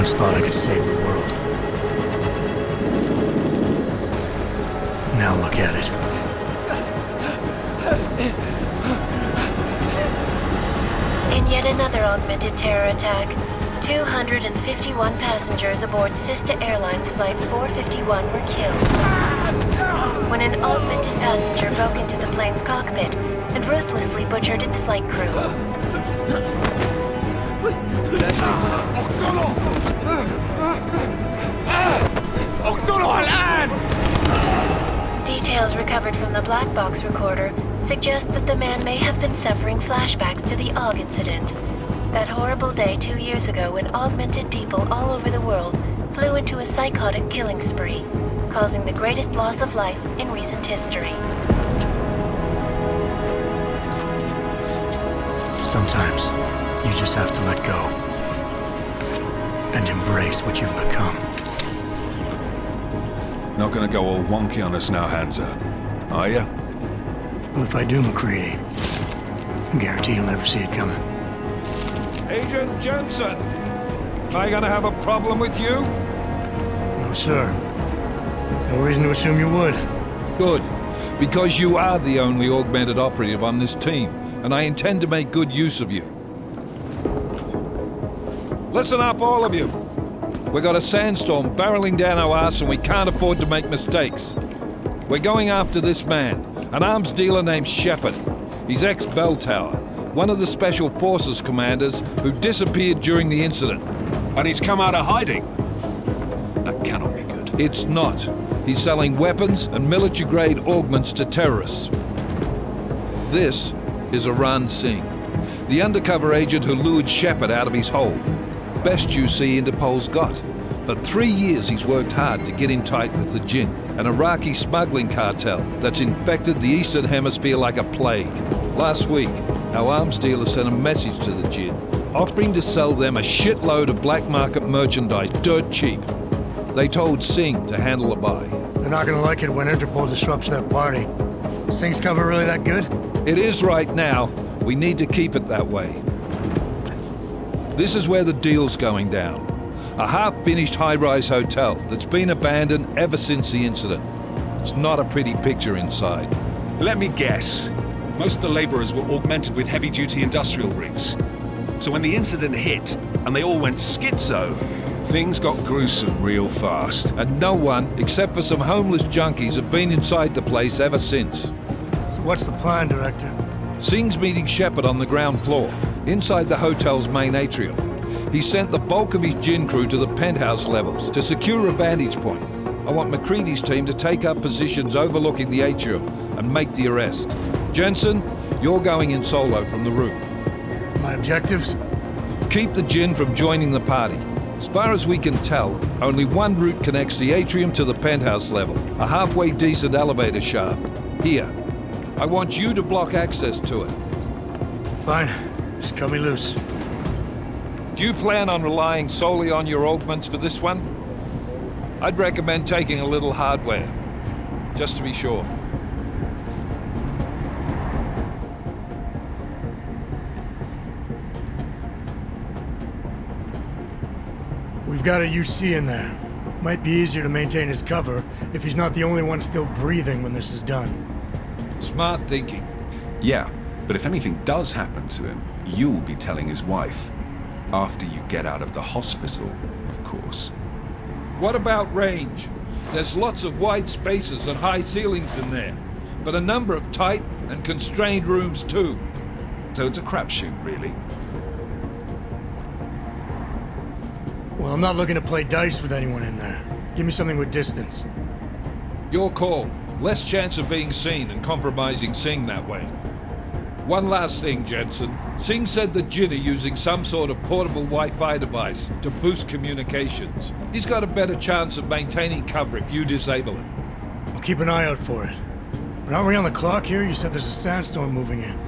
once thought I could save the world. Now look at it. In yet another augmented terror attack, 251 passengers aboard Sister Airlines Flight 451 were killed when an augmented passenger broke into the plane's cockpit and ruthlessly butchered its flight crew. Details recovered from the black box recorder suggest that the man may have been suffering flashbacks to the AUG incident. That horrible day 2 years ago when augmented people all over the world flew into a psychotic killing spree, causing the greatest loss of life in recent history. Sometimes, you just have to let go. And embrace what you've become. Not gonna go all wonky on us now, Hansa, are ya? Well, if I do, McCready, I guarantee you'll never see it coming. Agent Jensen! Am I gonna have a problem with you? No, sir. No reason to assume you would. Good. Because you are the only augmented operative on this team, and I intend to make good use of you. Listen up, all of you. We got a sandstorm barreling down our arse and we can't afford to make mistakes. We're going after this man, an arms dealer named Shepard. He's ex-Bell Tower, one of the Special Forces commanders who disappeared during the incident. And he's come out of hiding. That cannot be good. It's not. He's selling weapons and military-grade augments to terrorists. This is Aran Singh, the undercover agent who lured Shepard out of his hole. Best you see Interpol's got. For 3 years he's worked hard to get in tight with the Jinn, an Iraqi smuggling cartel that's infected the Eastern Hemisphere like a plague. Last week, our arms dealer sent a message to the Jinn, offering to sell them a shitload of black market merchandise dirt cheap. They told Singh to handle the buy. They're not gonna like it when Interpol disrupts their party. Singh's cover really that good? It is right now. We need to keep it that way. This is where the deal's going down. A half-finished high-rise hotel that's been abandoned ever since the incident. It's not a pretty picture inside. Let me guess. Most of the laborers were augmented with heavy-duty industrial rigs. So when the incident hit, and they all went schizo, things got gruesome real fast. And no one, except for some homeless junkies, have been inside the place ever since. So what's the plan, Director? Singh's meeting Shepard on the ground floor, inside the hotel's main atrium. He sent the bulk of his Jinn crew to the penthouse levels to secure a vantage point. I want McCready's team to take up positions overlooking the atrium and make the arrest. Jensen, you're going in solo from the roof. My objectives? Keep the Jinn from joining the party. As far as we can tell, only one route connects the atrium to the penthouse level, a halfway decent elevator shaft. Here. I want you to block access to it. Fine. Just cut me loose. Do you plan on relying solely on your augments for this one? I'd recommend taking a little hardware, just to be sure. We've got a UC in there. Might be easier to maintain his cover if he's not the only one still breathing when this is done. Smart thinking. Yeah, but if anything does happen to him, you'll be telling his wife. After you get out of the hospital, of course. What about range? There's lots of wide spaces and high ceilings in there, but a number of tight and constrained rooms too. So it's a crapshoot, really. Well, I'm not looking to play dice with anyone in there. Give me something with distance. Your call. Less chance of being seen and compromising Singh that way. One last thing, Jensen. Singh said the Jinn are using some sort of portable Wi-Fi device to boost communications. He's got a better chance of maintaining cover if you disable it. I'll keep an eye out for it. But aren't we on the clock here? You said there's a sandstorm moving in.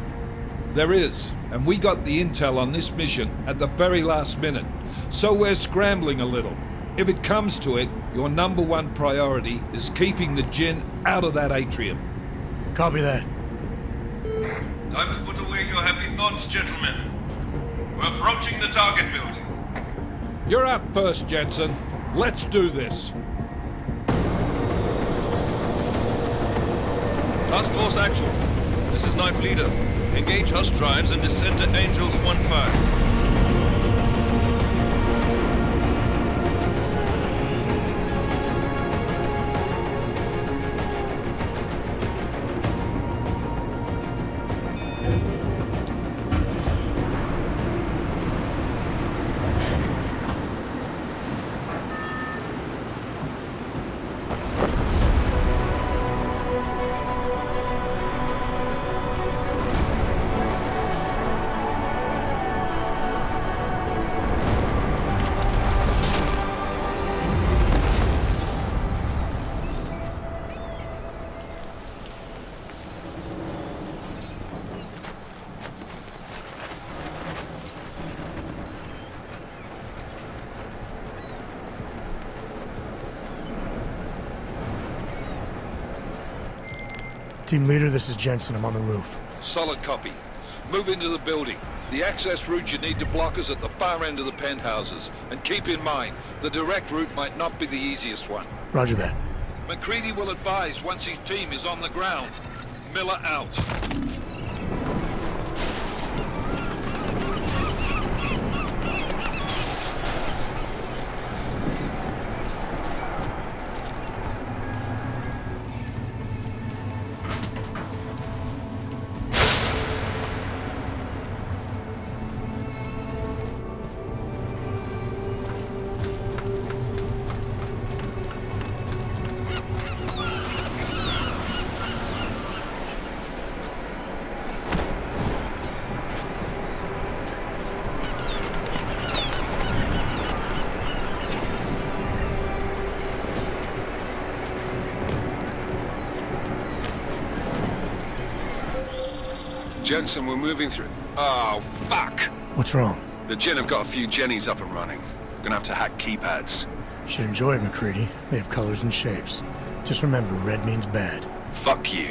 There is, and we got the intel on this mission at the very last minute, so we're scrambling a little. If it comes to it, your number one priority is keeping the Jinn out of that atrium. Copy that. Time to put away your happy thoughts, gentlemen. We're approaching the target building. You're up first, Jensen. Let's do this. Task Force Actual. This is Knife Leader. Engage Hush drives and descend to Angels 1-5. Team leader, this is Jensen. I'm on the roof. Solid copy. Move into the building. The access route you need to block is at the far end of the penthouses. And keep in mind, the direct route might not be the easiest one. Roger that. McCready will advise once his team is on the ground. Miller out. Jensen, we're moving through. Oh, fuck! What's wrong? The Gin have got a few Jennies up and running. We're gonna have to hack keypads. You should enjoy it, McCready. They have colors and shapes. Just remember, red means bad. Fuck you.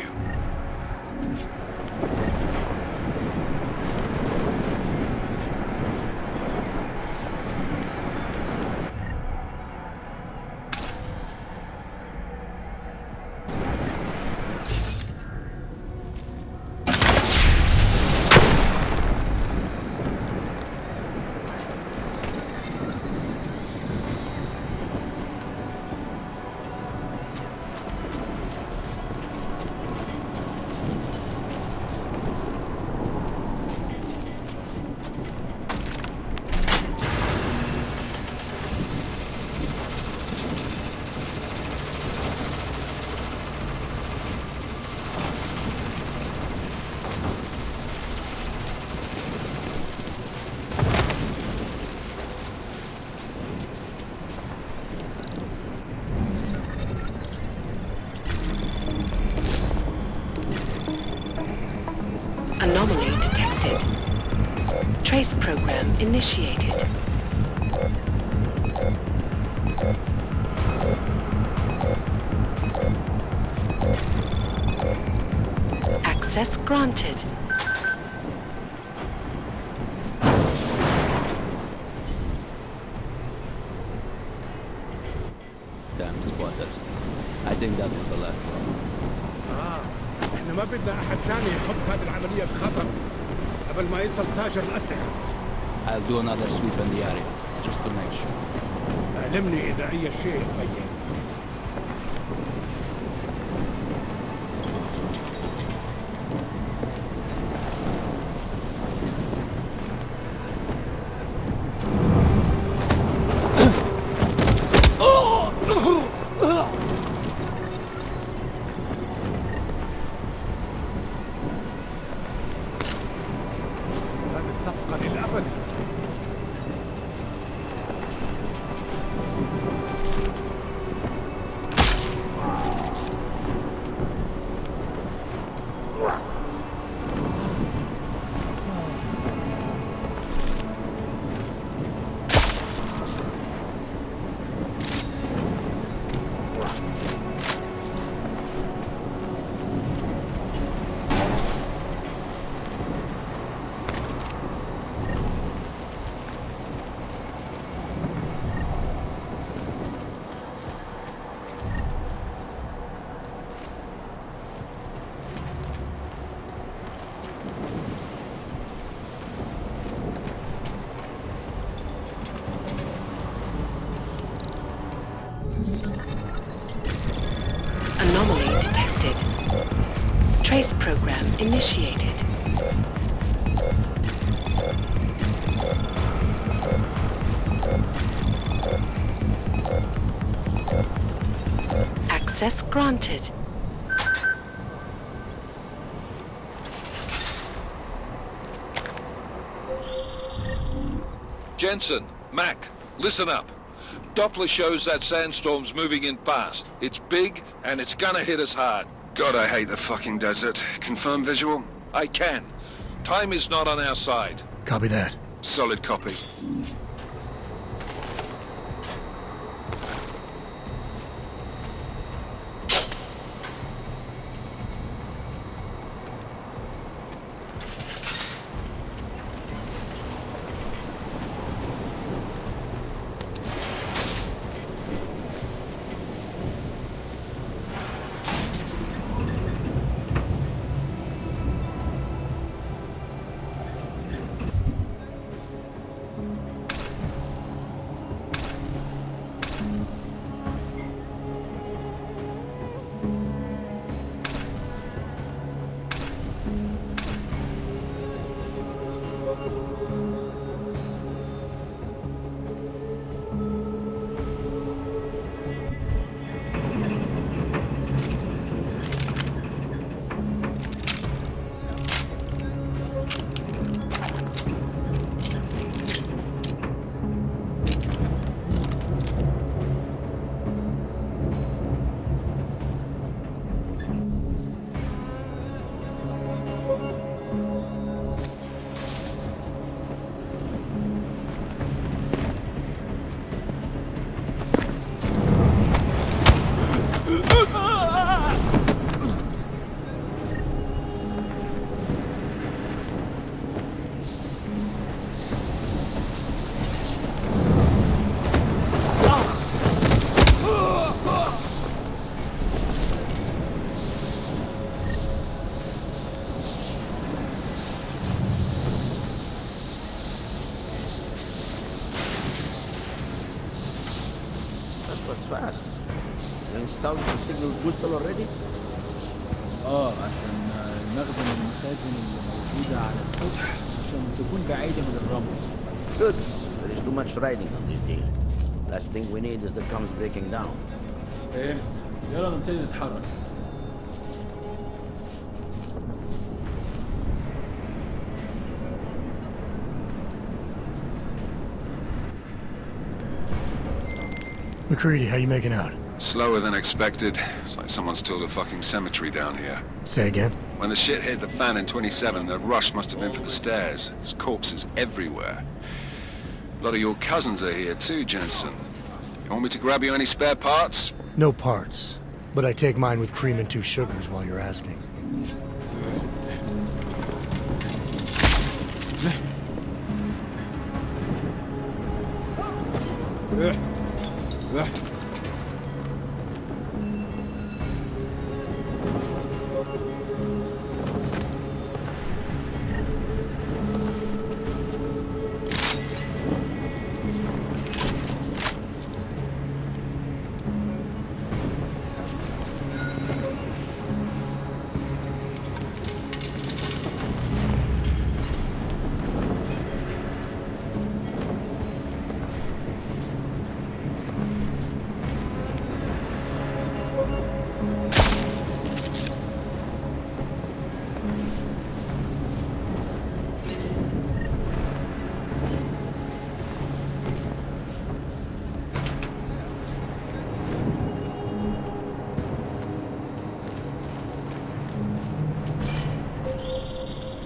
Anomaly detected. Trace program initiated. Access granted. Damn squatters. I think that was the last one. احنا ما بدنا احد تاني يحط هذه العملية بخطر قبل ما يصل تاجر الأسلحة. I'll do another sweep in the area, just to make sure. علمني إذا أي شيء بين. هذه الصفقة للأبد. Trace program initiated. Access granted. Jensen, Mac, listen up. Doppler shows that sandstorm's moving in fast. It's big, and it's gonna hit us hard. God, I hate the fucking desert. Confirm visual? I can. Time is not on our side. Copy that. Solid copy. Fast. You installed the signal booster already? عشان نخدم المخازن اللي موجودة على السطح عشان تكون بعيدة من الرمل. Good. There is too much riding on this deal. Last thing we need is the comms breaking down. فهمت. يلا نبتدي نتحرك. McCready, how you making out? Slower than expected. It's like someone's tilled a fucking cemetery down here. Say again? When the shit hit the fan in 27, the rush must have been for the stairs. There's corpses everywhere. A lot of your cousins are here too, Jensen. You want me to grab you any spare parts? No parts. But I take mine with cream and 2 sugars while you're asking.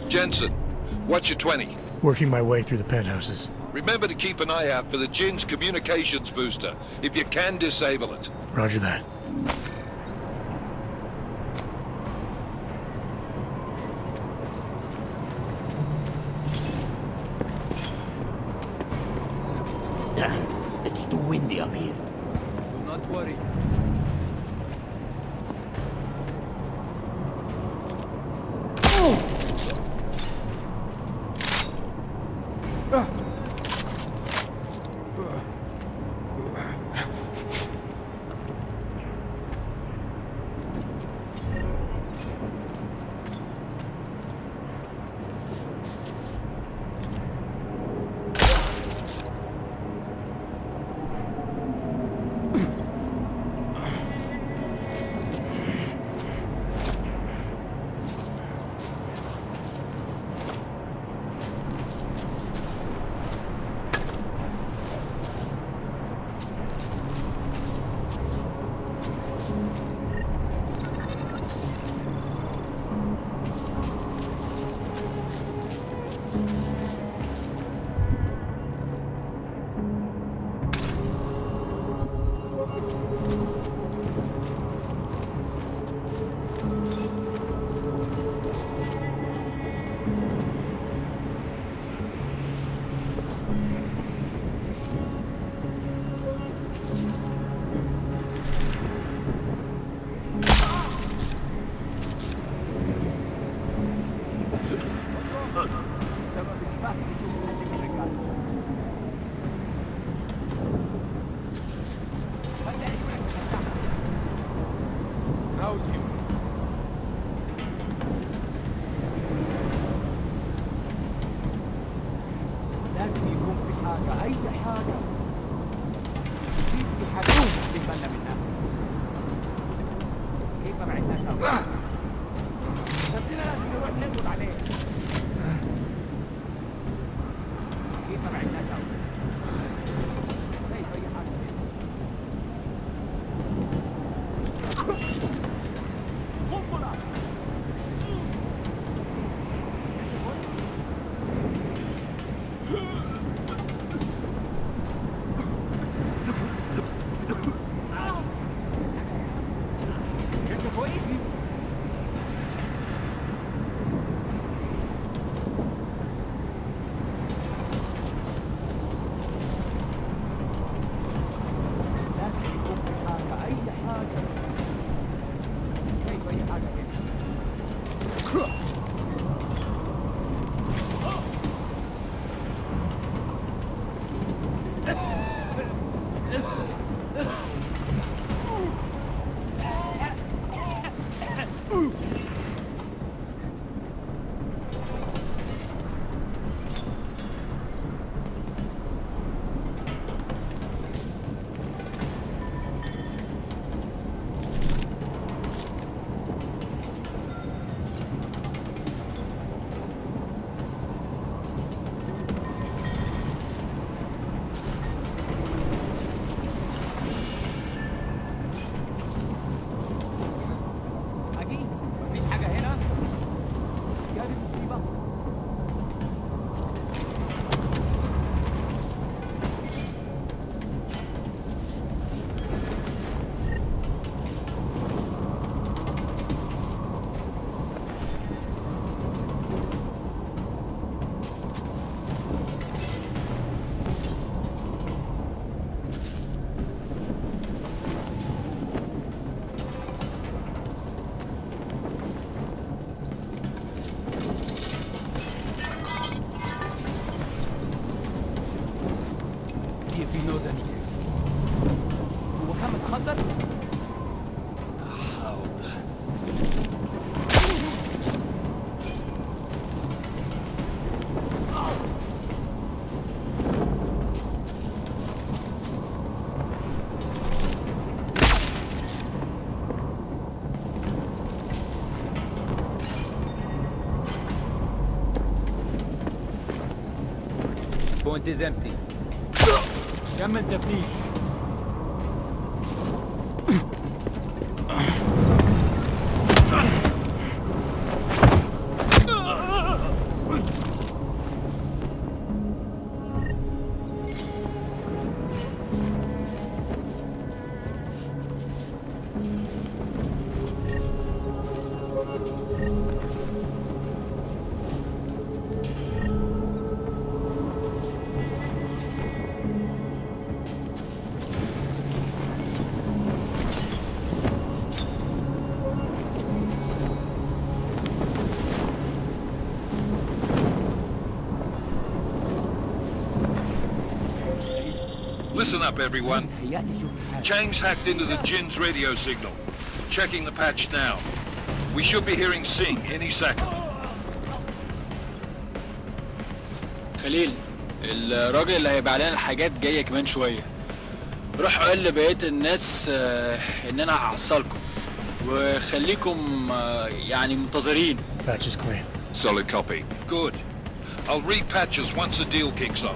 Jensen, what's your 20? Working my way through the penthouses. Remember to keep an eye out for the Jin's communications booster. If you can, disable it. Roger that. It's too windy up here. Do not worry. Point is empty. كمل تفتيش. Listen up, everyone. Chain's hacked into the Jin's radio signal. Checking the patch now. We should be hearing Sing any second. خليل، الراجل اللي هيبقى علينا الحاجات جاية كمان شوية. روح قول لبقية الناس ان انا هحصلكم وخليكم يعني منتظرين. Patch is clean. Solid copy. Good. I'll read patches once the deal kicks off.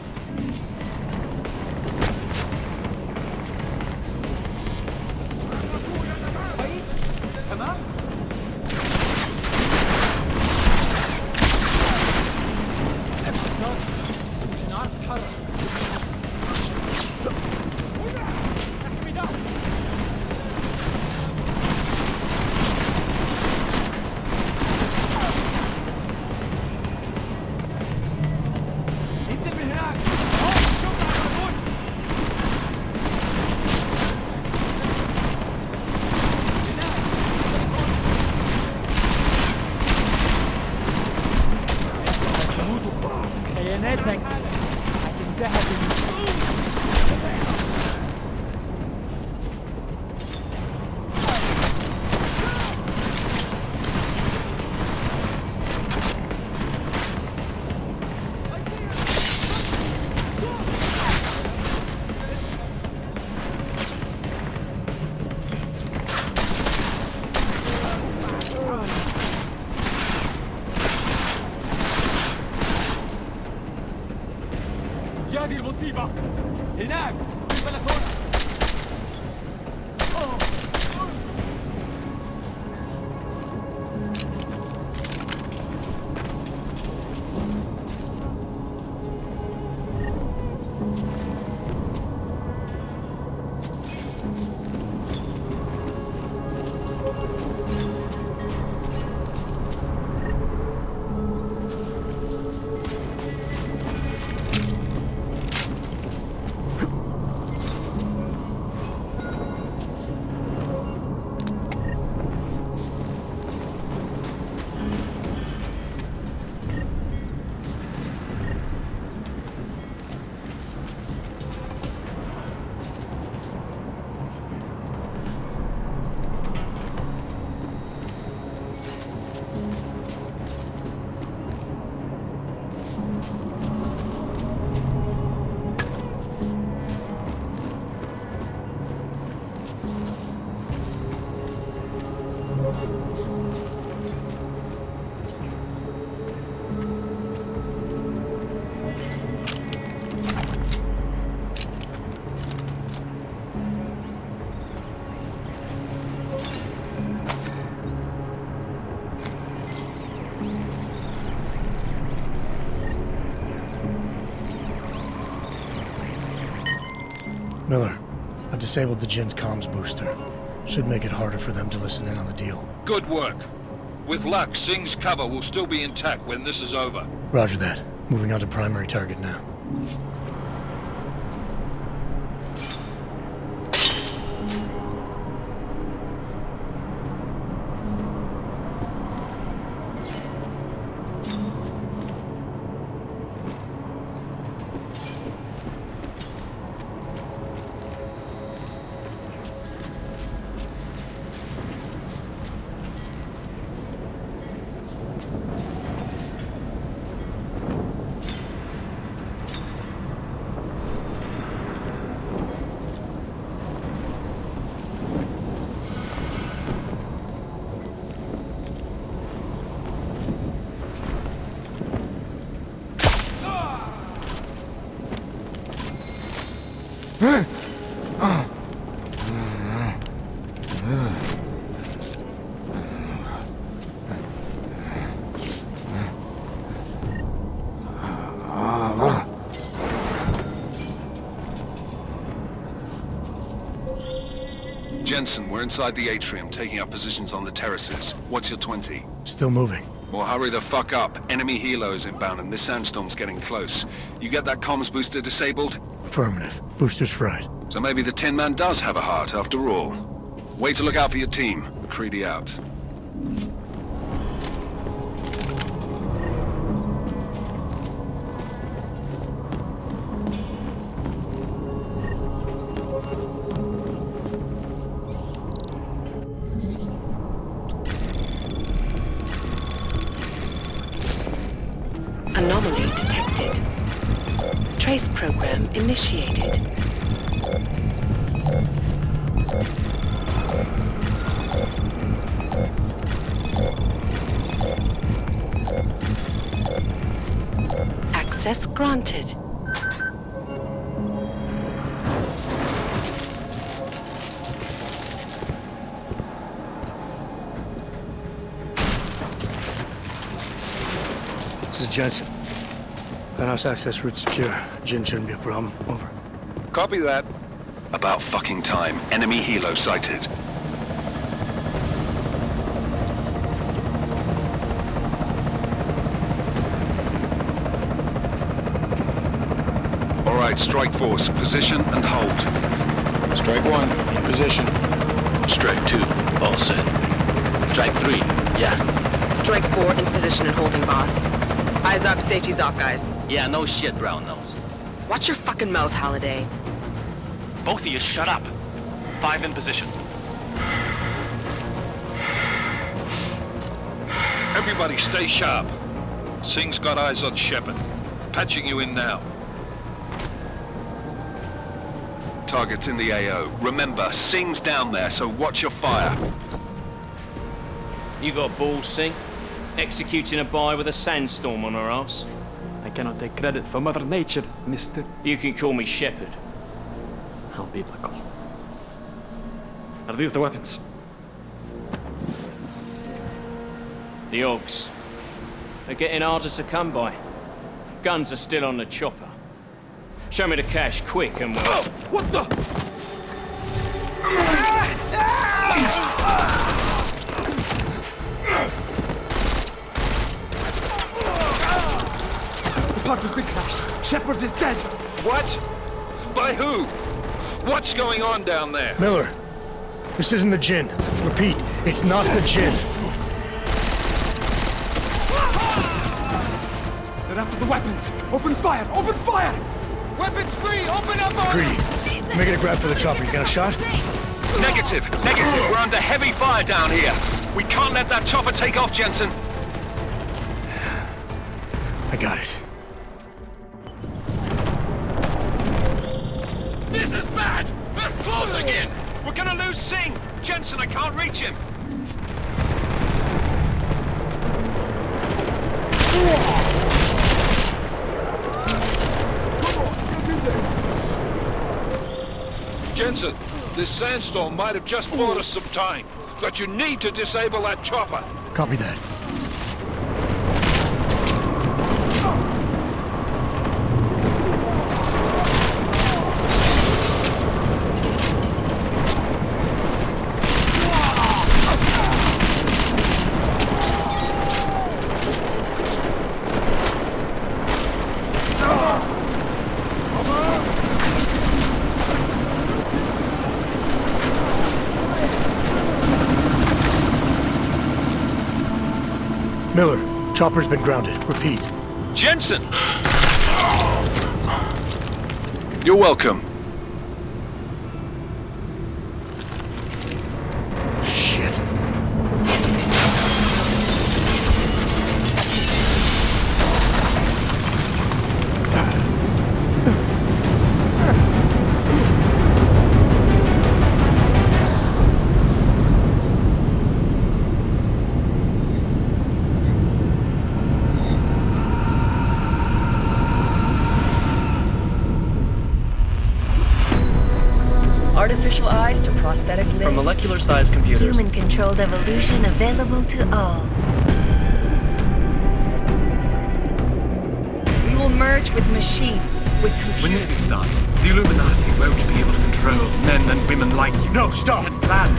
هذه المصيبة هناك في البلكونة. Miller, I disabled the Jin's comms booster. Should make it harder for them to listen in on the deal. Good work. With luck, Singh's cover will still be intact when this is over. Roger that. Moving on to primary target now. Jensen, we're inside the atrium, taking up positions on the terraces. What's your 20? Still moving. Well, hurry the fuck up. Enemy helos inbound and this sandstorm's getting close. You get that comms booster disabled? Affirmative. Booster's fried. So maybe the Tin Man does have a heart after all. Way to look out for your team. McCready out. Anomaly detected. Trace program initiated. Access granted. This is Jensen. Penthouse access route secure. Jin shouldn't be a problem. Over. Copy that. About fucking time. Enemy helo sighted. All right, strike force. Position and hold. Strike 1, in position. Strike 2, all set. Strike 3, yeah. Strike 4 in position and holding, boss. Eyes up, safety's off, guys. Yeah, no shit, brown nose. Watch your fucking mouth, Halliday. Both of you shut up. 5 in position. Everybody stay sharp. Singh's got eyes on Shepard. Patching you in now. Target's in the AO. Remember, Singh's down there, so watch your fire. You got balls, Singh? Executing a buy with a sandstorm on our ass? I cannot take credit for Mother Nature, mister. You can call me Shepard. How biblical. Are these the weapons? The Ogs. They're getting harder to come by. Guns are still on the chopper. Show me the cash, quick, and we'll... What the? The part has been crashed. Shepard is dead. What? By who? What's going on down there? Miller, this isn't the Jin. Repeat, it's not the Jin. They're after the weapons. Open fire! Open fire! Weapons free! Open up! McCready, making a grab for the chopper. You got a shot? Negative. We're under heavy fire down here. We can't let that chopper take off, Jensen. I got it. This is bad! They're closing in! We're gonna lose Singh! Jensen, I can't reach him! Jensen, this sandstorm might have just bought us some time, but you need to disable that chopper. Copy that. Miller, chopper's been grounded. Repeat. Jensen! You're welcome. Shit. Artificial eyes to prosthetic limbs. From molecular-sized computers. Human-controlled evolution available to all. We will merge with machines, with computers. When this is done, the Illuminati won't be able to control men and women like you. No, stop! Get planned.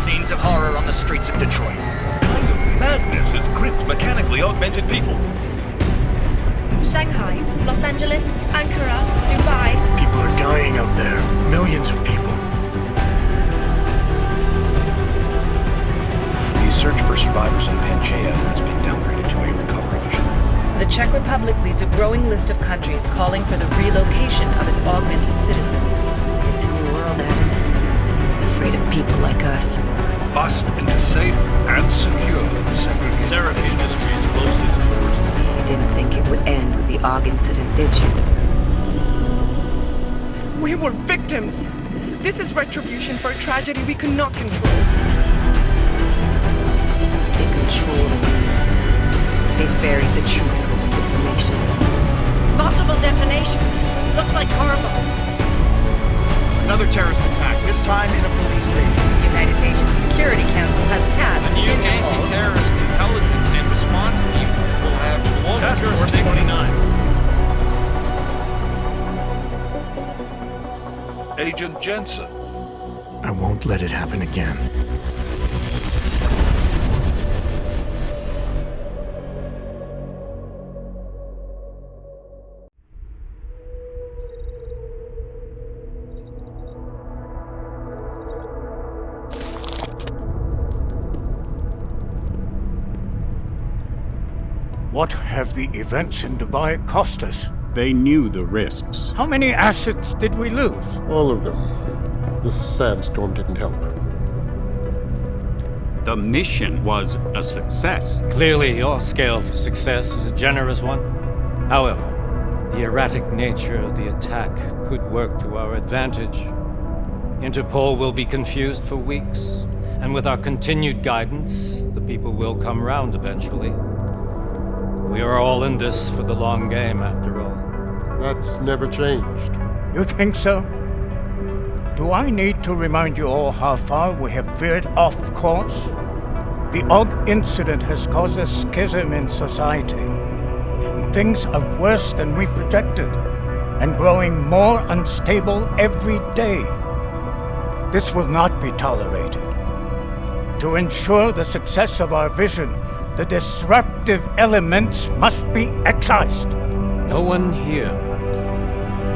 Scenes of horror on the streets of Detroit. Kind of madness is gripped mechanically augmented people. Shanghai, Los Angeles, Ankara, Dubai. People are dying out there. Millions of people. The search for survivors in Panchaea has been downgraded to a recovery mission. The Czech Republic leads a growing list of countries calling for the relocation of its augmented citizens. It's a new world, Adam. It's afraid of people like us. Bust into safe and secure segregation. Seraph Industries closely towards. You didn't think it would end with the AUG incident, did you? We were victims. This is retribution for a tragedy we could not control. They control the news. They buried the truth with disinformation. Multiple detonations. Looks like car bombs. Another terrorist attack, this time in a police station. The United Nations Security Council has tasked The new anti-terrorist intelligence and response team will have Task Force 29. Agent Jensen. I won't let it happen again. What have the events in Dubai cost us? They knew the risks. How many assets did we lose? All of them. This sandstorm didn't help. The mission was a success. Clearly, your scale for success is a generous one. However, the erratic nature of the attack could work to our advantage. Interpol will be confused for weeks, and with our continued guidance, the people will come round eventually. We are all in this for the long game, after all. That's never changed. You think so? Do I need to remind you all how far we have veered off course? The AUG incident has caused a schism in society. Things are worse than we projected, and growing more unstable every day. This will not be tolerated. To ensure the success of our vision, the disruptive elements must be excised. No one here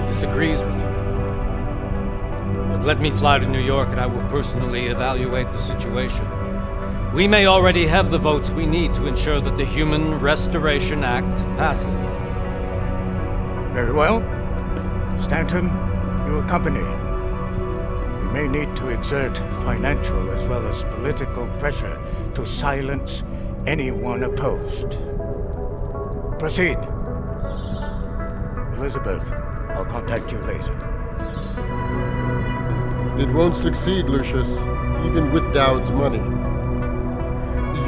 disagrees with you. But let me fly to New York and I will personally evaluate the situation. We may already have the votes we need to ensure that the Human Restoration Act passes. Very well. Stanton, you accompany. We may need to exert financial as well as political pressure to silence anyone opposed. Proceed. Elizabeth, I'll contact you later. It won't succeed, Lucius, even with Dowd's money.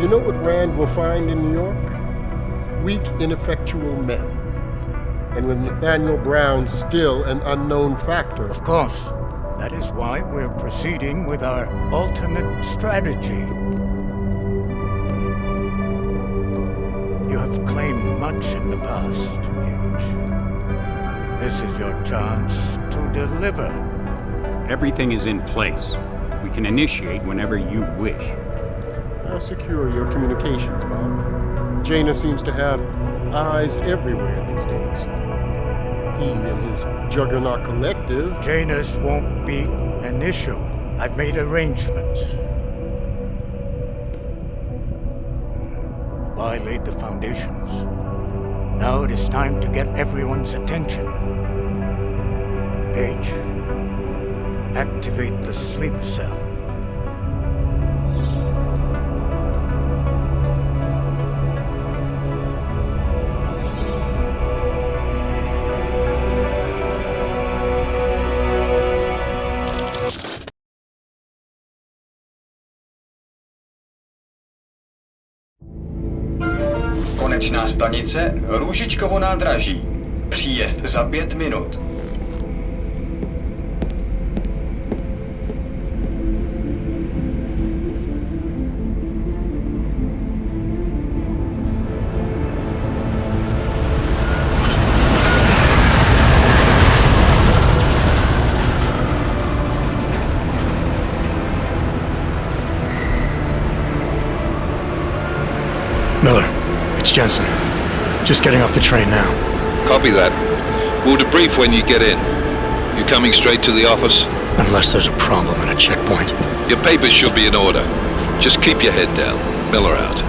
You know what Rand will find in New York? Weak, ineffectual men. And with Nathaniel Brown still an unknown factor. Of course. That is why we're proceeding with our ultimate strategy. You have claimed much in the past, Huge. This is your chance to deliver. Everything is in place. We can initiate whenever you wish. How secure are your communications, Bob? Jaina seems to have eyes everywhere these days. He and his Juggernaut Collective... Jaina's won't be an issue. I've made arrangements. Dubai laid the foundations. Now it is time to get everyone's attention. Page, activate the sleep cell. Konečná stanice Růžičkovo nádraží. Příjezd za 5 minut. Miller, it's Jensen. Just getting off the train now. Copy that. We'll debrief when you get in. You coming straight to the office? Unless there's a problem at a checkpoint. Your papers should be in order. Just keep your head down. Miller out.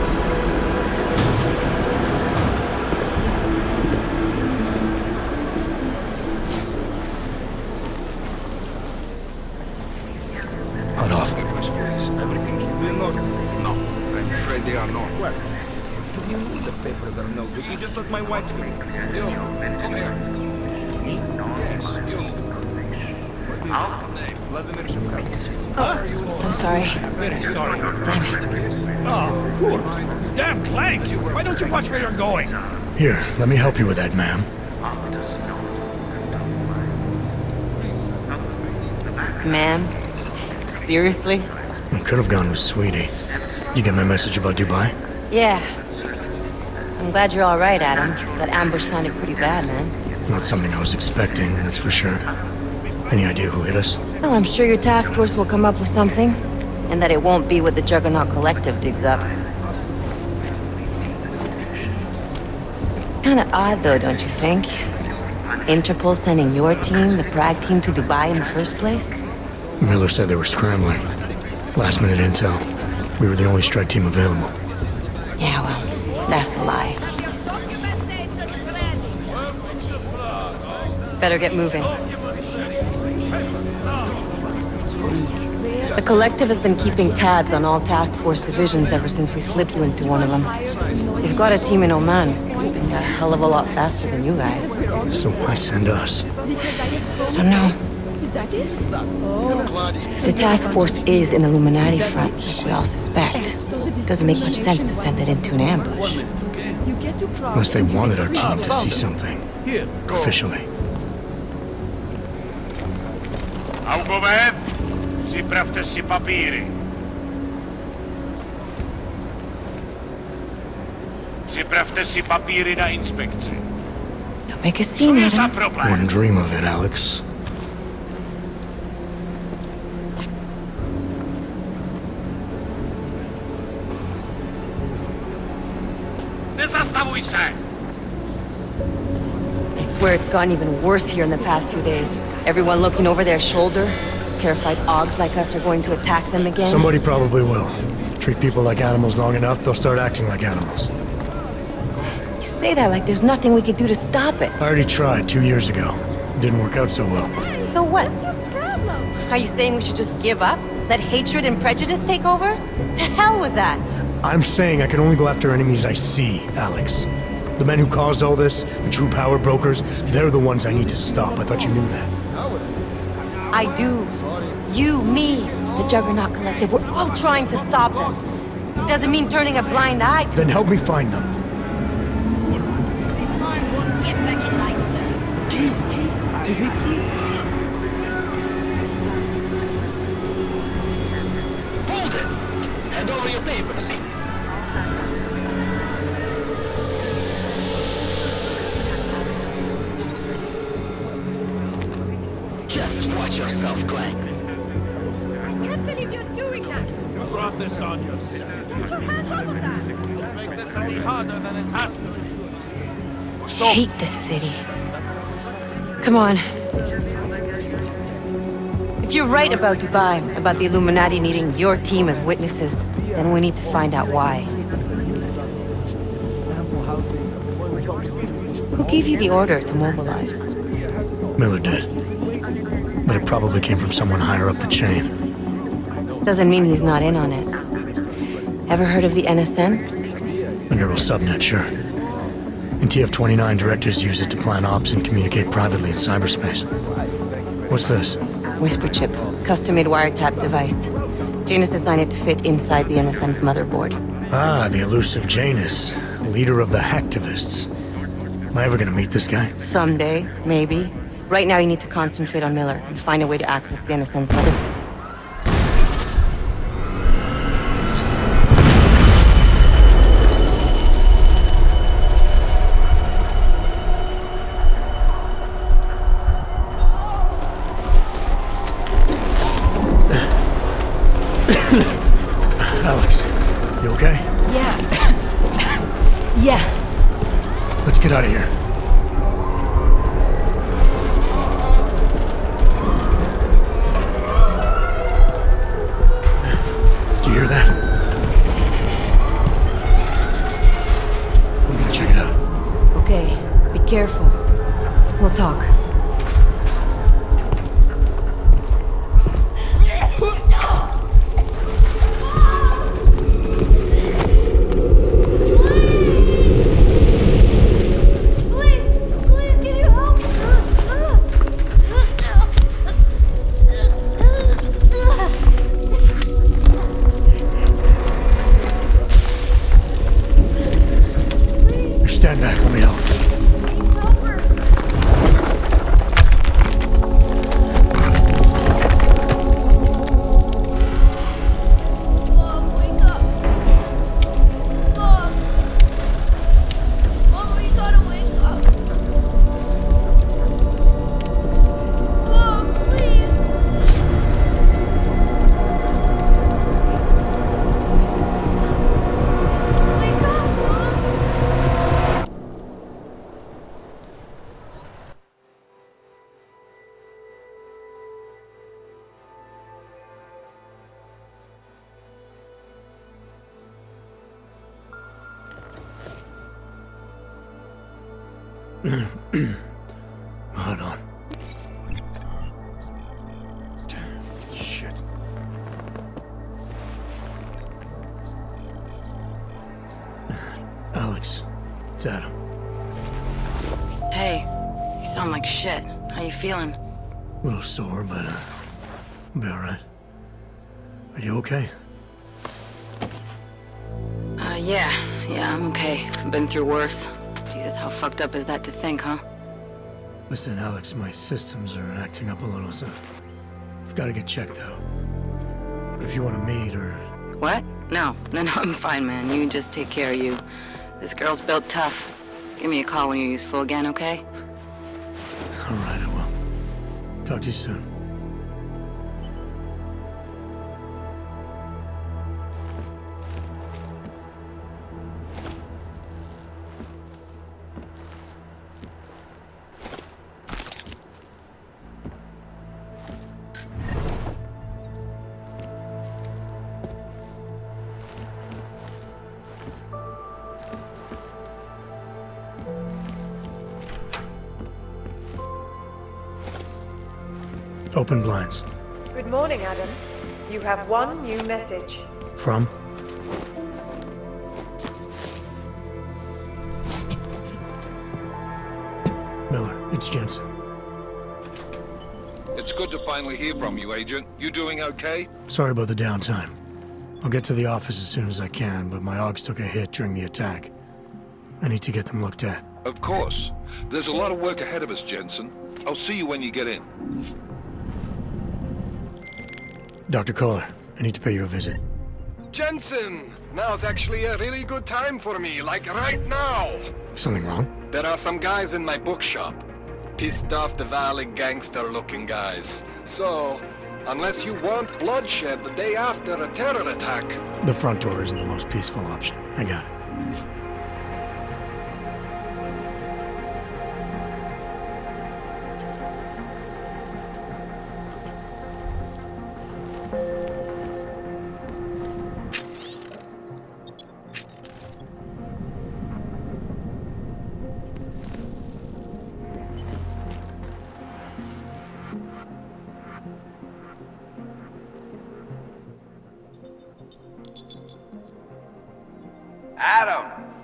Hold off. No, I'm afraid they are not. Well, you need the papers or no? You just let my wife do it. You, come here. Me? Yes, you. What is your name? Vladimir Shevkov. I'm so sorry. Very sorry. Damn it. Oh, cool. Damn clank! Why don't you watch where you're going? Here, let me help you with that, ma'am. Ma'am? Seriously? I could have gone with Sweetie. You get my message about Dubai? Yeah. I'm glad you're all right, Adam. That ambush sounded pretty bad, man. Not something I was expecting, that's for sure. Any idea who hit us? Well, I'm sure your task force will come up with something. And that it won't be what the Juggernaut Collective digs up. Kinda odd, though, don't you think? Interpol sending your team, the Prague team, to Dubai in the first place? Miller said they were scrambling. Last minute intel. We were the only strike team available. Yeah, well, that's a lie. Better get moving. The Collective has been keeping tabs on all task force divisions ever since we slipped you into one of them. They've got a team in Oman, moving a hell of a lot faster than you guys. So why send us? I don't know. If the task force is an Illuminati front, like we all suspect, it doesn't make much sense to send it into an ambush. Unless they wanted our team to see something. Officially. Augové, připravte si papíry. Připravte si papíry na inspekci. Don't make a scene, Adam. Wouldn't dream of it, Alex. Nezastavuj se! I swear it's gotten even worse here in the past few days. Everyone looking over their shoulder. Terrified Augs like us are going to attack them again. Somebody probably will. Treat people like animals long enough, they'll start acting like animals. You say that like there's nothing we could do to stop it. I already tried 2 years ago. It didn't work out so well. So what? Are you saying we should just give up? Let hatred and prejudice take over? To hell with that! I'm saying I can only go after enemies I see, Alex. The men who caused all this, the true power brokers, they're the ones I need to stop. I thought you knew that. I do. You, me, the Juggernaut Collective, we're all trying to stop them. It doesn't mean turning a blind eye to Then help me find them. Get back in line, sir. Hold it! Hand over your papers. Just watch yourself, Clank. I can't believe you're doing that! You brought this on yourself. Put your hands off of that! Don't make this any harder than it has to be. I hate this city. Come on. If you're right about Dubai, about the Illuminati needing your team as witnesses, then we need to find out why. Who gave you the order to mobilize? Miller did. But it probably came from someone higher up the chain. Doesn't mean he's not in on it. Ever heard of the NSN? A neural subnet, sure. And TF-29 directors use it to plan ops and communicate privately in cyberspace. What's this? Whisper chip. Custom-made wiretap device. Janus designed it to fit inside the NSN's motherboard. Ah, the elusive Janus, leader of the hacktivists. Am I ever gonna meet this guy? Someday, maybe. Right now you need to concentrate on Miller and find a way to access the NSN's motherboard. Alex, you okay? Yeah. Yeah. Let's get out of here. Do you hear that? I'm gonna check it out. Okay, be careful. We'll talk. Stand back, let me help. Hold on. Shit. Alex, it's Adam. Hey, you sound like shit. How you feeling? A little sore, but I'll be alright. Are you okay? Yeah, I'm okay. I've been through worse. Jesus, how fucked up is that to think, huh? Listen, Alex, my systems are acting up a little, so I've got to get checked out. But if you want to meet or... What? No, I'm fine, man. You just take care of you. This girl's built tough. Give me a call when you're useful again, okay? Alright, I will. Talk to you soon. Open blinds. Good morning, Adam. You have one new message. From? Miller, it's Jensen. It's good to finally hear from you, Agent. You doing okay? Sorry about the downtime. I'll get to the office as soon as I can, but my Augs took a hit during the attack. I need to get them looked at. Of course. There's a lot of work ahead of us, Jensen. I'll see you when you get in. Dr. Kohler, I need to pay you a visit. Jensen! Now's actually a really good time for me, like right now! Something wrong? There are some guys in my bookshop. Pissed off the Valley gangster-looking guys. So, unless you want bloodshed the day after a terror attack... The front door isn't the most peaceful option. I got it.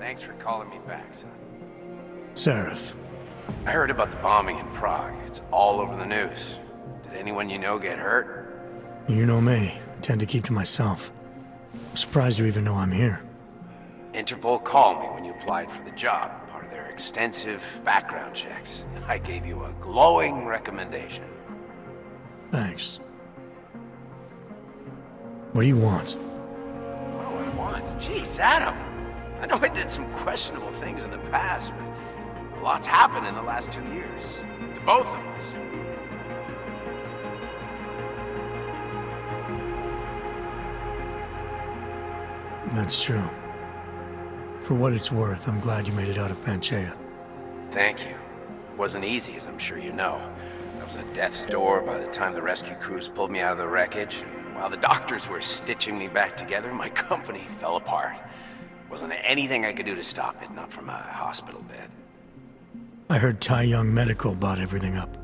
Thanks for calling me back, son. Seraph. I heard about the bombing in Prague. It's all over the news. Did anyone you know get hurt? You know me. I tend to keep to myself. I'm surprised you even know I'm here. Interpol called me when you applied for the job, part of their extensive background checks. I gave you a glowing recommendation. Thanks. What do you want? What do I want? Jeez, Adam. I know I did some questionable things in the past, but a lot's happened in the last 2 years. To both of us. That's true. For what it's worth, I'm glad you made it out of Panchaea. Thank you. It wasn't easy, as I'm sure you know. I was at death's door by the time the rescue crews pulled me out of the wreckage. And while the doctors were stitching me back together, my company fell apart. Wasn't anything I could do to stop it, not from a hospital bed. I heard Tai Young Medical bought everything up.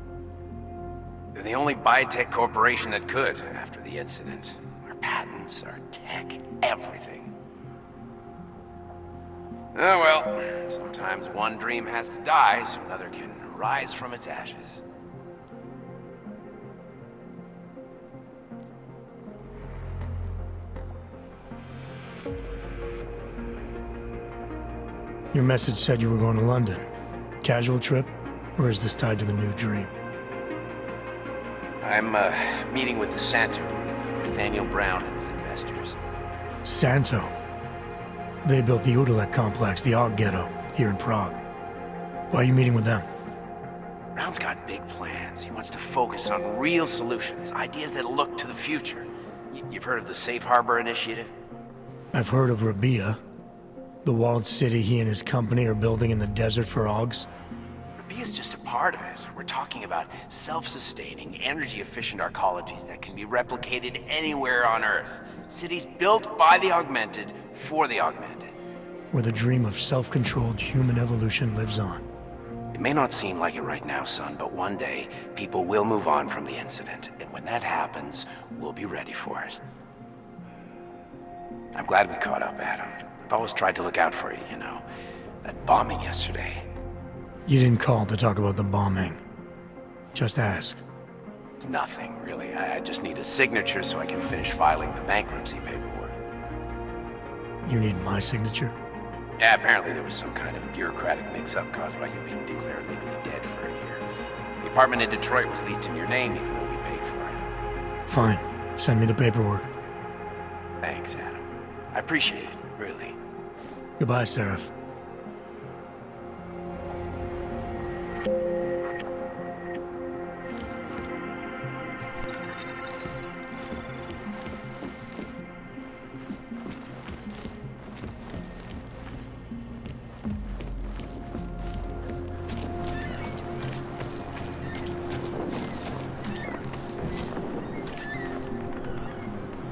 They're the only biotech corporation that could after the incident. Our patents, our tech, everything. Oh well, sometimes one dream has to die so another can rise from its ashes. Your message said you were going to London. Casual trip? Or is this tied to the new dream? I'm meeting with the Santo Group, Nathaniel Brown and his investors. Santo? They built the Udalek complex, the Og Ghetto, here in Prague. Why are you meeting with them? Brown's got big plans. He wants to focus on real solutions, ideas that look to the future. You've heard of the Safe Harbor Initiative? I've heard of Rabia. The walled city he and his company are building in the desert for Augs. Rabia's just a part of it. We're talking about self-sustaining, energy-efficient arcologies that can be replicated anywhere on Earth. Cities built by the augmented, for the augmented. Where the dream of self-controlled human evolution lives on. It may not seem like it right now, son, but one day, people will move on from the incident. And when that happens, we'll be ready for it. I'm glad we caught up, Adam. I've always tried to look out for you, you know. That bombing yesterday. You didn't call to talk about the bombing. Just ask. It's nothing, really. I just need a signature so I can finish filing the bankruptcy paperwork. You need my signature? Yeah, apparently there was some kind of bureaucratic mix-up caused by you being declared legally dead for a year. The apartment in Detroit was leased in your name even though we paid for it. Fine. Send me the paperwork. Thanks, Adam. I appreciate it, really. Goodbye, Seraph.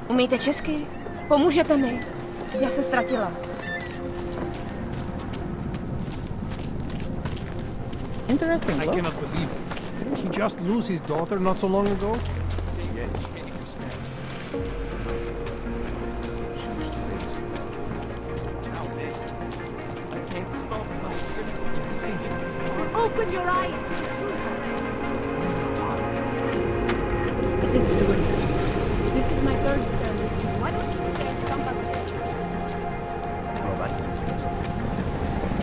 Umíte česky? Pomůžete mi? Já se ztratila. Interesting. I cannot believe it. Didn't he just lose his daughter not so long ago? Yeah, he can't even stand. I can't stop my feeling. Open your eyes to the truth. This is doing it. This is my third service. Why don't you say somebody?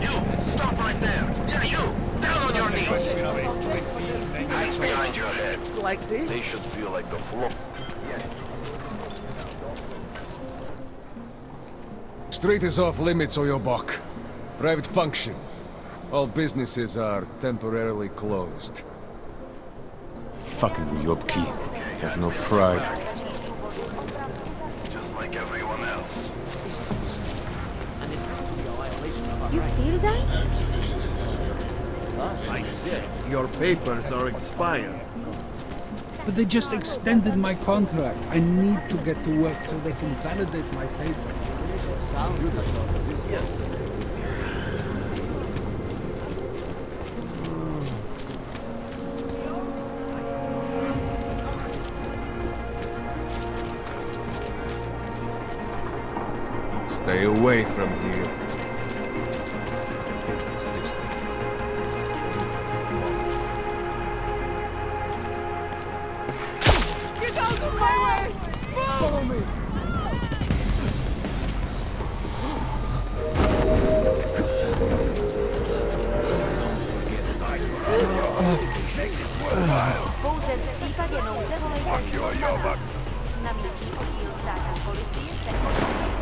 You! Stop right there! Yeah, you! Down on your knees! Hands behind your head. Like this? They should feel like the floor. Street is off limits, Oyobok. Private function. All businesses are temporarily closed. Fucking Uyobki. Have no pride. Just like everyone else. You feel that? I said, your papers are expired. But they just extended my contract. I need to get to work so they can validate my paper. Stay away from here. Pouze v případě nouze volejte 112. Na místní oddíl státní policie se organizace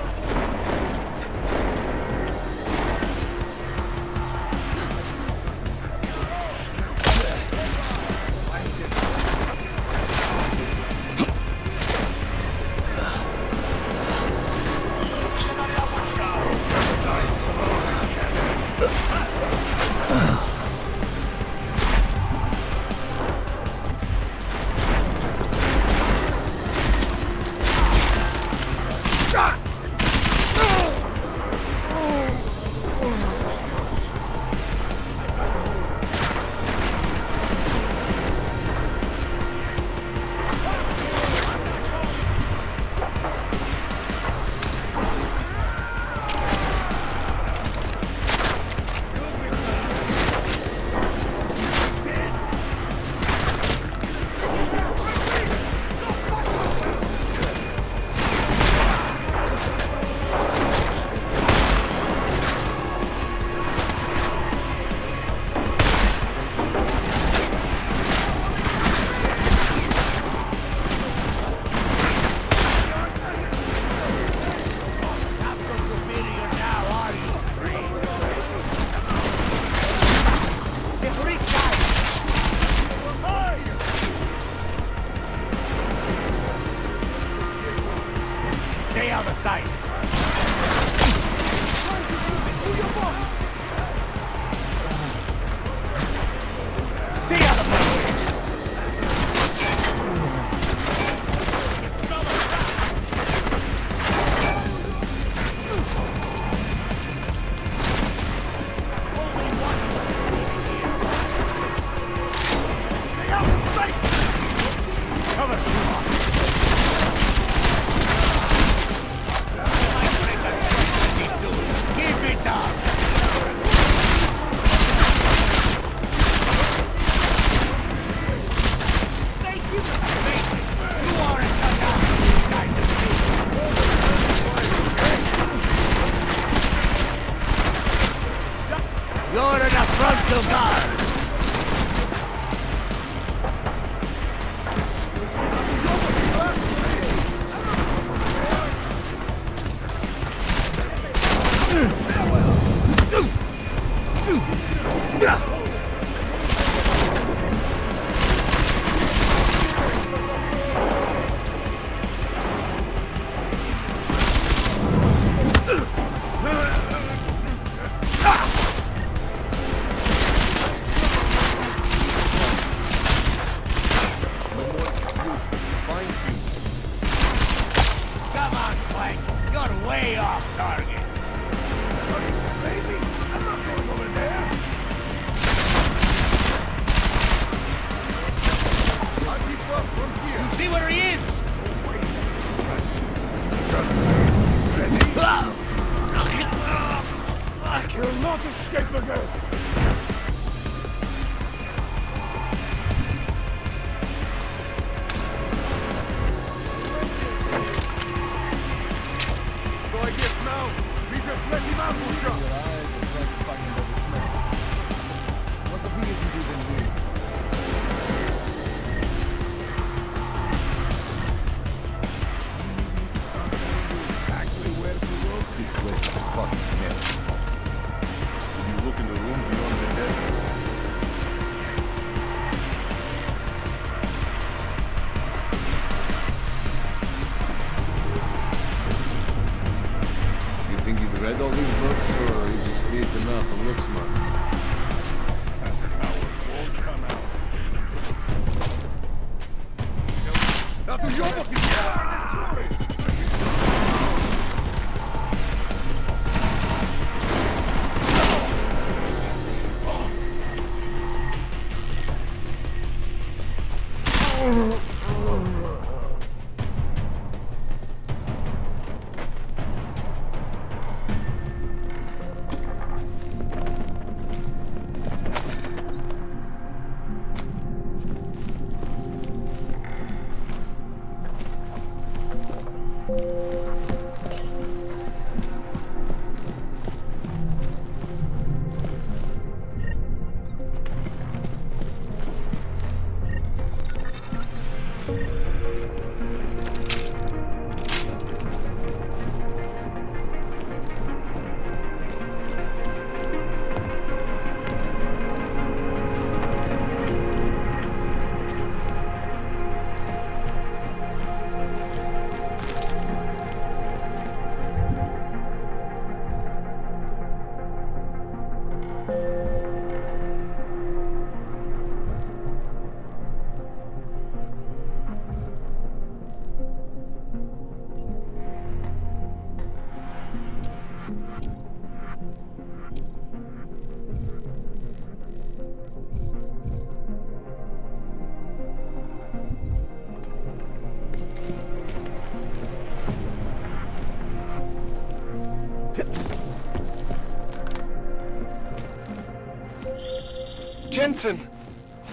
Jensen!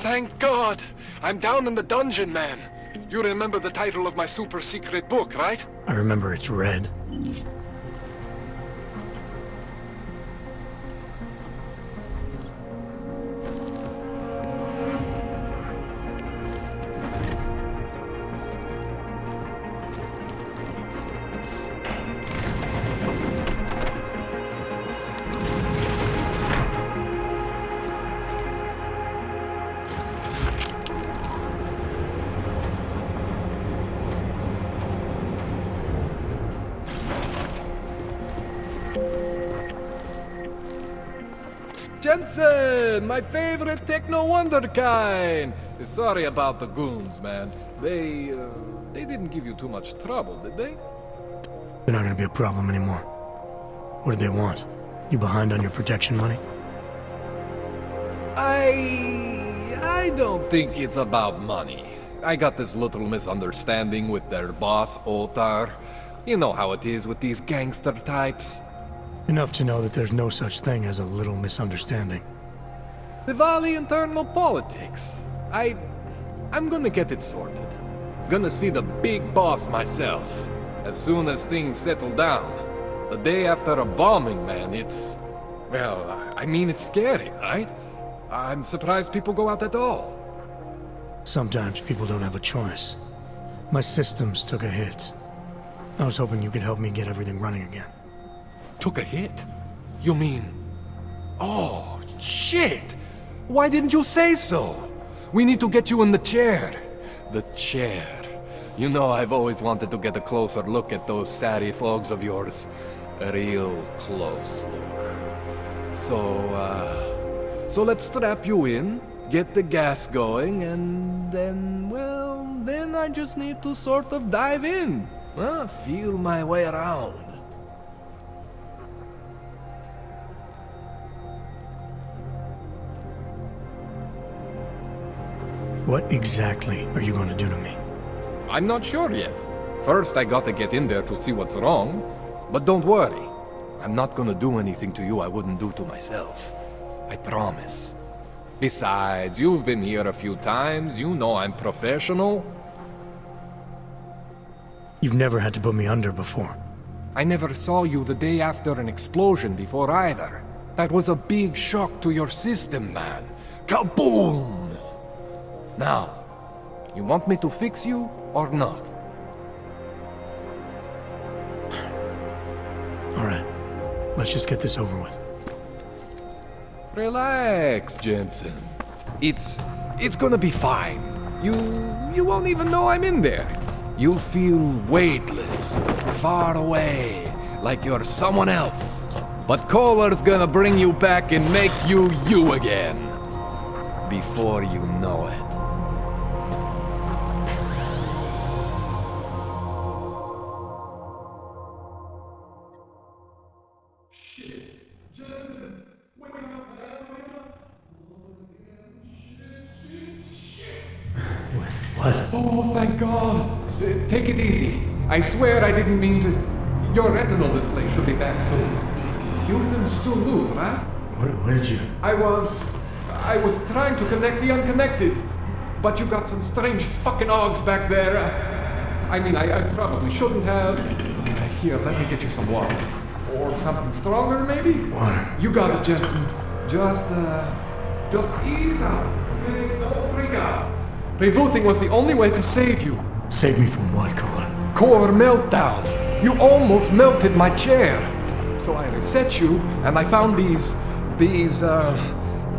Thank God! I'm down in the dungeon, man. You remember the title of my super secret book, right? I remember it's red. Jensen, my favorite techno wonderkind. Sorry about the goons, man. They didn't give you too much trouble, did they? They're not gonna be a problem anymore. What do they want? You behind on your protection money? I don't think it's about money. I got this little misunderstanding with their boss, Otar. You know how it is with these gangster types. Enough to know that there's no such thing as a little misunderstanding. Diwali internal politics. I'm gonna get it sorted. Gonna see the big boss myself. As soon as things settle down. The day after a bombing, man, it's... Well, I mean, it's scary, right? I'm surprised people go out at all. Sometimes people don't have a choice. My systems took a hit. I was hoping you could help me get everything running again. Took a hit? You mean... Oh, shit! Why didn't you say so? We need to get you in the chair. The chair. You know I've always wanted to get a closer look at those satty fogs of yours. A real close look. So let's strap you in, get the gas going, and then, well, then I just need to sort of dive in. Feel my way around. What exactly are you going to do to me? I'm not sure yet. First, I gotta get in there to see what's wrong. But don't worry. I'm not gonna do anything to you I wouldn't do to myself. I promise. Besides, you've been here a few times. You know I'm professional. You've never had to put me under before. I never saw you the day after an explosion before either. That was a big shock to your system, man. Kaboom! Now, you want me to fix you or not? Alright, let's just get this over with. Relax, Jensen. It's gonna be fine. You won't even know I'm in there. You'll feel weightless, far away, like you're someone else. But Kohler's gonna bring you back and make you you again. Before you know it. What? Oh, thank God. Take it easy. I swear I didn't mean to... Your retinal display should be back soon. You can still move, right? Where did you... I was trying to connect the unconnected. But you got some strange fucking ogs back there. I mean, I probably shouldn't have. Here, let me get you some water. Or something stronger, maybe? Water. You got it, Jensen. Just ease out. Okay? Don't freak out. Rebooting was the only way to save you. Save me from what, Kohler? Core meltdown. You almost melted my chair. So I reset you, and I found these,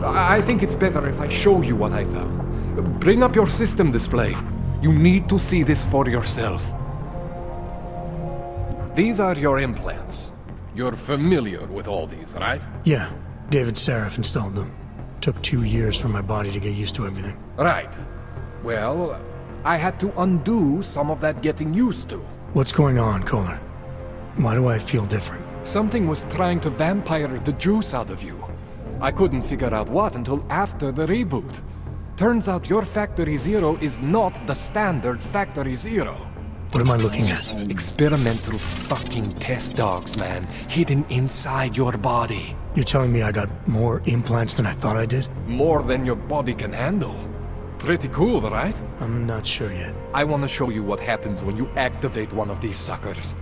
I think it's better if I show you what I found. Bring up your system display. You need to see this for yourself. These are your implants. You're familiar with all these, right? Yeah, David Seraph installed them. Took 2 years for my body to get used to everything. Right. Well, I had to undo some of that getting used to. What's going on, Kohler? Why do I feel different? Something was trying to vampire the juice out of you. I couldn't figure out what until after the reboot. Turns out your Factory Zero is not the standard Factory Zero. What am I looking at? Experimental fucking test dogs, man. Hidden inside your body. You're telling me I got more implants than I thought I did? More than your body can handle. Pretty cool, right? I'm not sure yet. I want to show you what happens when you activate one of these suckers.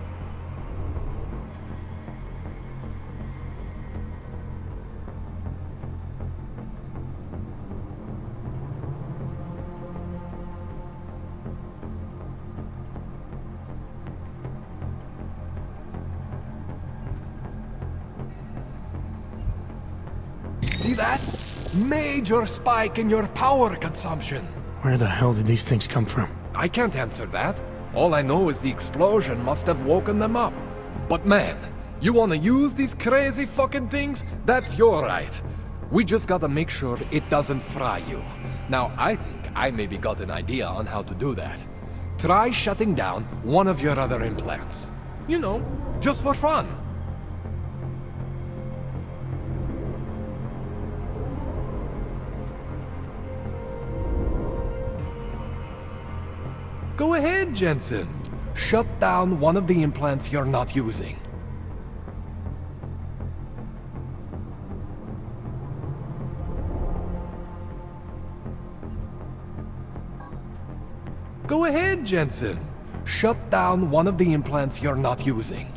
See that? Major spike in your power consumption. Where the hell did these things come from? I can't answer that. All I know is the explosion must have woken them up. But man, you want to use these crazy fucking things? That's your right. We just gotta make sure it doesn't fry you. Now, I think I maybe got an idea on how to do that. Try shutting down one of your other implants. You know, just for fun. Go ahead, Jensen. Shut down one of the implants you're not using. Go ahead, Jensen. Shut down one of the implants you're not using.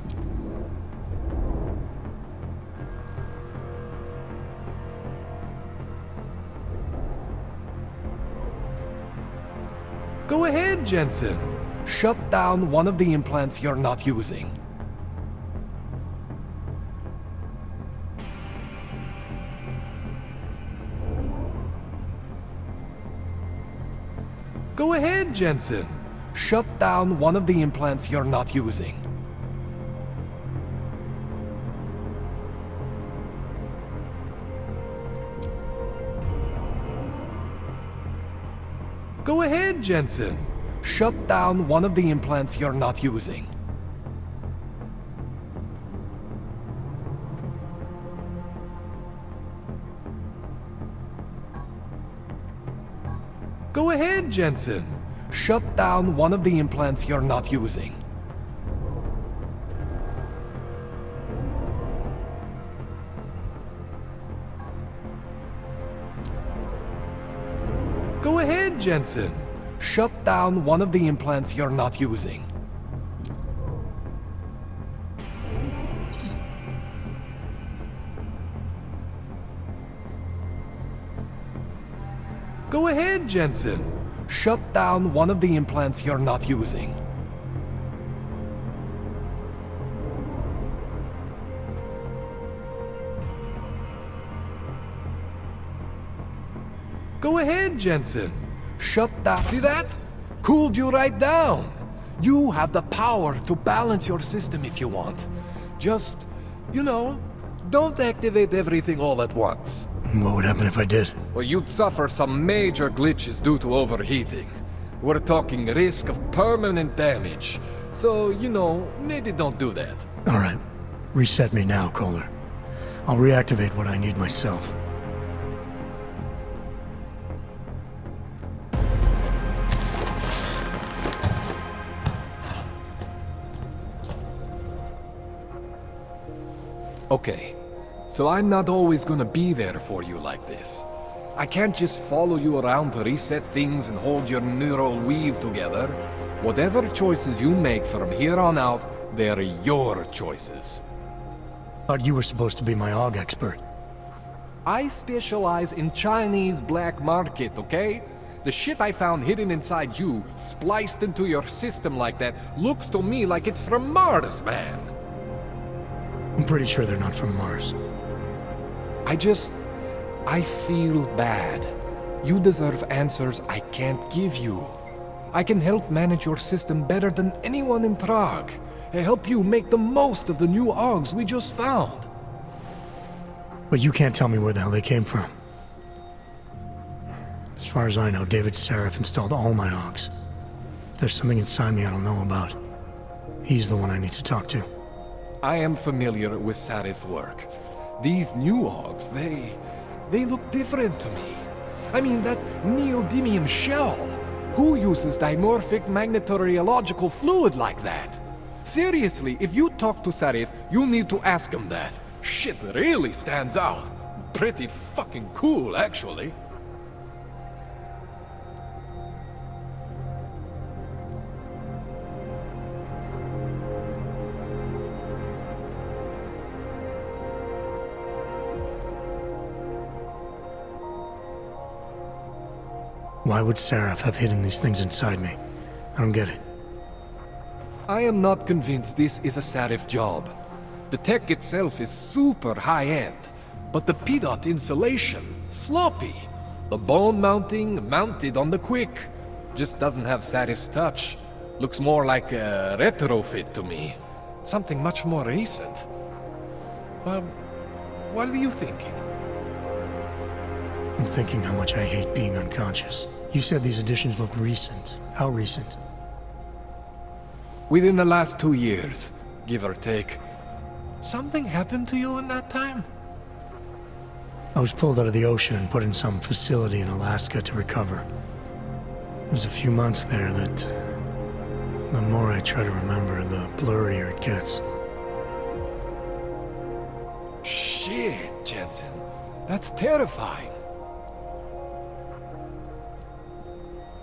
Go ahead, Jensen. Shut down one of the implants you're not using. Go ahead, Jensen. Shut down one of the implants you're not using. Go ahead, Jensen. Shut down one of the implants you're not using. Go ahead, Jensen. Shut down one of the implants you're not using. Go ahead, Jensen. Shut down one of the implants you're not using. Go ahead, Jensen. Shut down one of the implants you're not using. Go ahead, Jensen. Shut down. See that? Cooled you right down. You have the power to balance your system if you want. Just, you know, don't activate everything all at once. What would happen if I did? Well, you'd suffer some major glitches due to overheating. We're talking risk of permanent damage. So, you know, maybe don't do that. All right. Reset me now, Kohler. I'll reactivate what I need myself. Okay, so I'm not always gonna be there for you like this. I can't just follow you around to reset things and hold your neural weave together. Whatever choices you make from here on out, they're your choices. Thought you were supposed to be my AUG expert. I specialize in Chinese black market, okay? The shit I found hidden inside you, spliced into your system like that, looks to me like it's from Mars, man. I'm pretty sure they're not from Mars. I feel bad. You deserve answers I can't give you. I can help manage your system better than anyone in Prague. I help you make the most of the new AUGs we just found. But you can't tell me where the hell they came from. As far as I know, David Seraph installed all my AUGs. If there's something inside me I don't know about, he's the one I need to talk to. I am familiar with Sarah's work. These new AUGs, they look different to me. I mean, that neodymium shell. Who uses dimorphic magnetorheological fluid like that? Seriously, if you talk to Sarif, you need to ask him that. Shit really stands out. Pretty fucking cool, actually. Why would Sarif have hidden these things inside me? I don't get it. I am not convinced this is a Sarif job. The tech itself is super high-end, but the PDOT insulation, sloppy. The bone mounting, mounted on the quick. Just doesn't have Sarif's touch. Looks more like a retrofit to me. Something much more recent. Well, what are you thinking? I'm thinking how much I hate being unconscious. You said these additions look recent. How recent? Within the last 2 years, give or take. Something happened to you in that time? I was pulled out of the ocean and put in some facility in Alaska to recover. It was a few months there that... the more I try to remember, the blurrier it gets. Shit, Jensen. That's terrifying.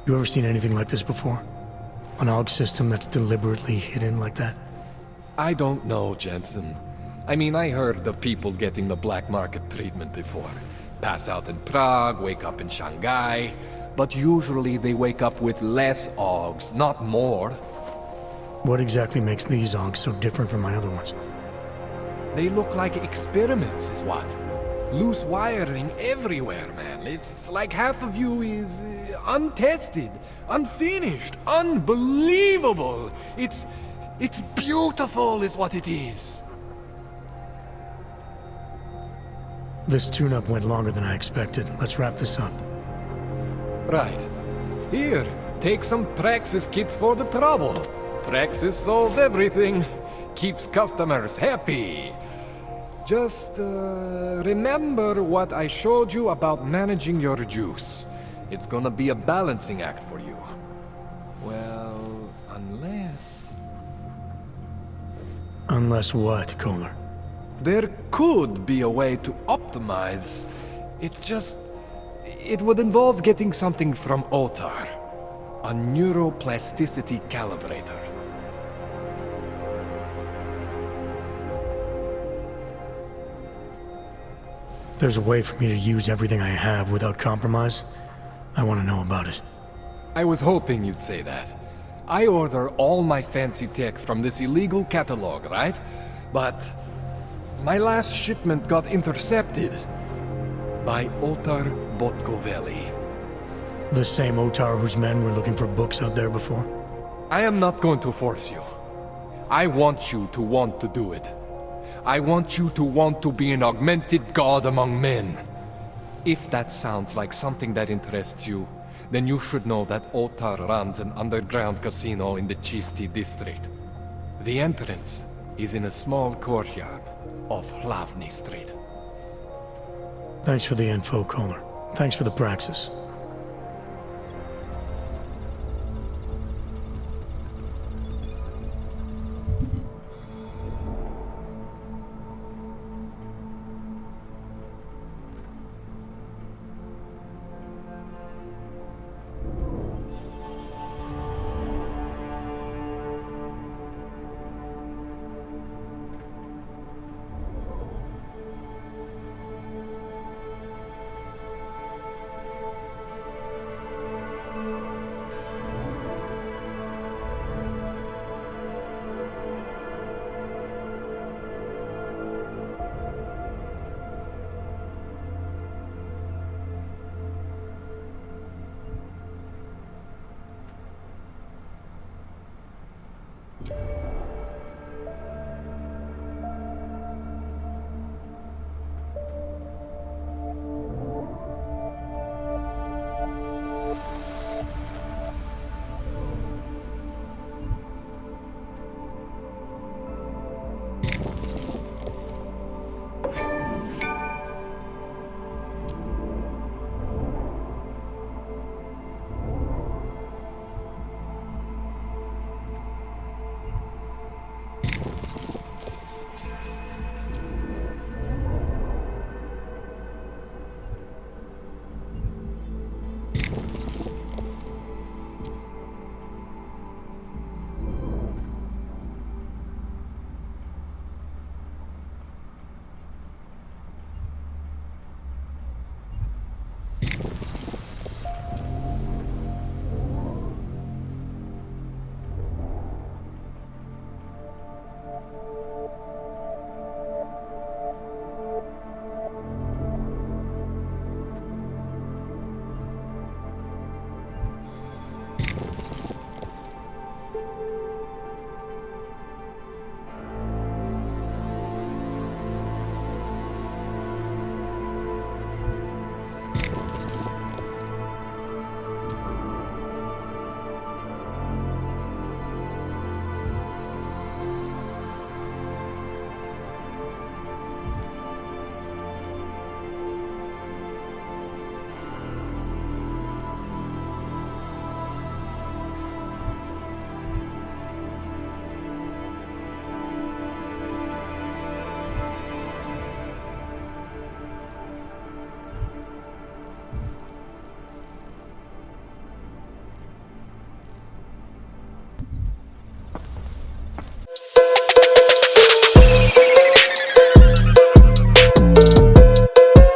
You ever seen anything like this before? An AUG system that's deliberately hidden like that? I don't know, Jensen. I mean, I heard of people getting the black market treatment before. Pass out in Prague, wake up in Shanghai. But usually they wake up with less AUGs, not more. What exactly makes these AUGs so different from my other ones? They look like experiments, is what. Loose wiring everywhere, man. It's like half of you is untested, unfinished, unbelievable. It's beautiful is what it is. This tune-up went longer than I expected. Let's wrap this up. Right. Here, take some Praxis Kits for the trouble. Praxis solves everything. Keeps customers happy. Just, remember what I showed you about managing your juice. It's gonna be a balancing act for you. Well, unless... Unless what, Kohler? There could be a way to optimize. It's just... it would involve getting something from Otar. A neuroplasticity calibrator. There's a way for me to use everything I have without compromise? I want to know about it. I was hoping you'd say that. I order all my fancy tech from this illegal catalog, right? But my last shipment got intercepted by Otar Botkoveli. The same Otar whose men were looking for books out there before? I am not going to force you. I want you to want to do it. I want you to want to be an augmented god among men. If that sounds like something that interests you, then you should know that Otar runs an underground casino in the Chisti district. The entrance is in a small courtyard off Hlavny Street. Thanks for the info, Kohler. Thanks for the Praxis.